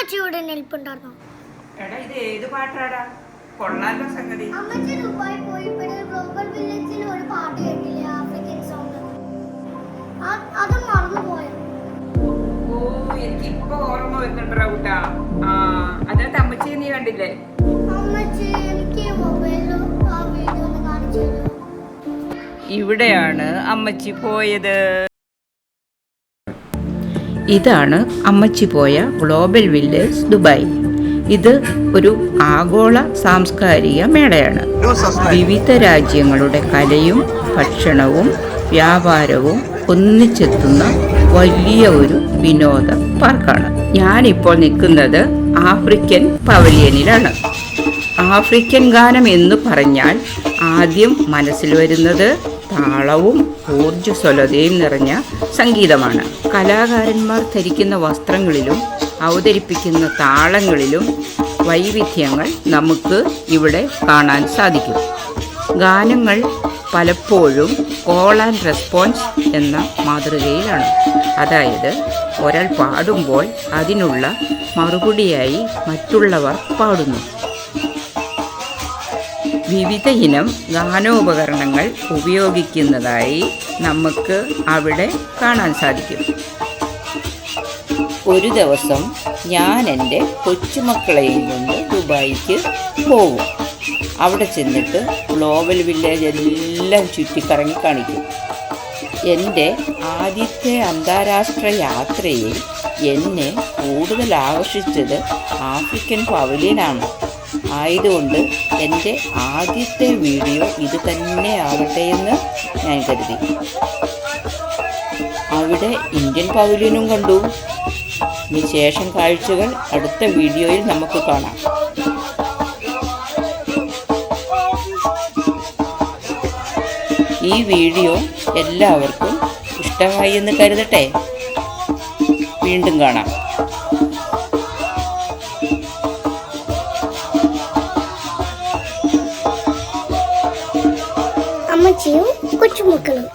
അമ്മച്ചി ഇവിടെ നിൽപ്പുണ്ടായിരുന്നോ? എടാ ഇത് ഏത് പാട്ടാടാ? കൊള്ളാലോ സംഗതി. അമ്മച്ചി ദുബായ് പോയപ്പോഴേ ഗ്ലോബൽ വില്ലേജിൽ ഒരു പാട്ട് കേട്ടില്ലേ, ആഫ്രിക്കൻ സോങ്. അത് മറന്നുപോയോ? ഓ എനിക്കിപ്പോ ഓർമ്മ വരുന്നുണ്ടോ കൂട്ടാ. അതിനകത്ത് അമ്മച്ചിയെ നീ കണ്ടില്ലേ? അമ്മച്ചി എനിക്ക് മൊബൈലിൽ ആ വീഡിയോ ഒന്ന് കാണിച്ചു തരുമോ? ഇവിടെയാണ് അമ്മച്ചി പോയത്. ഇതാണ് അമ്മച്ചി പോയ ഗ്ലോബൽ വില്ലേജ് ദുബായ്. ഇത് ഒരു ആഗോള സാംസ്കാരിക മേളയാണ്. വിവിധ രാജ്യങ്ങളുടെ കലയും ഭക്ഷണവും വ്യാപാരവും ഒന്നിച്ചെത്തുന്ന വലിയ ഒരു വിനോദ പാർക്കാണ്. ഞാനിപ്പോൾ നിൽക്കുന്നത് ആഫ്രിക്കൻ പവലിയനിലാണ്. ആഫ്രിക്കൻ ഗാനം എന്ന് പറഞ്ഞാൽ ആദ്യം മനസ്സിൽ വരുന്നത് താളവും ഊർജ്ജസ്വലതയും നിറഞ്ഞ സംഗീതമാണ്. കലാകാരന്മാർ ധരിക്കുന്ന വസ്ത്രങ്ങളിലും അവതരിപ്പിക്കുന്ന താളങ്ങളിലും വൈവിധ്യങ്ങൾ നമുക്ക് ഇവിടെ കാണാൻ സാധിക്കും. ഗാനങ്ങൾ പലപ്പോഴും കോൾ ആൻഡ് റെസ്പോൺസ് എന്ന മാതൃകയിലാണ്. അതായത് ഒരാൾ പാടുമ്പോൾ അതിനുള്ള മറുപടിയായി മറ്റുള്ളവർ പാടുന്നു. വിവിധ ഇനം ഗാനോപകരണങ്ങൾ ഉപയോഗിക്കുന്നതായി നമുക്ക് അവിടെ കാണാൻ സാധിക്കും. ഒരു ദിവസം ഞാൻ എൻ്റെ കൊച്ചുമക്കളെയും കൊണ്ട് ദുബായിക്ക് പോകും. അവിടെ ചെന്നിട്ട് ഗ്ലോബൽ വില്ലേജ് എല്ലാം ചുറ്റിക്കറങ്ങി കാണിക്കും. എൻ്റെ ആദ്യത്തെ അന്താരാഷ്ട്ര യാത്രയിൽ എന്നെ കൂടുതൽ ആകർഷിച്ചത് ആഫ്രിക്കൻ പവലിയനാണ്. ആയതുകൊണ്ട് എൻ്റെ ആദ്യത്തെ വീഡിയോ ഇത് തന്നെ ആവട്ടെ എന്ന് ഞാൻ കരുതി. അവിടെ ഇന്ത്യൻ പവലിയനും കണ്ടു. ഇനി ശേഷം കാഴ്ചകൾ അടുത്ത വീഡിയോയിൽ നമുക്ക് കാണാം. ഈ വീഡിയോ എല്ലാവർക്കും ഇഷ്ടമായി എന്ന് കരുതട്ടെ. വീണ്ടും കാണാം. അമ്മച്ചിയും കൊച്ചുമക്കളും.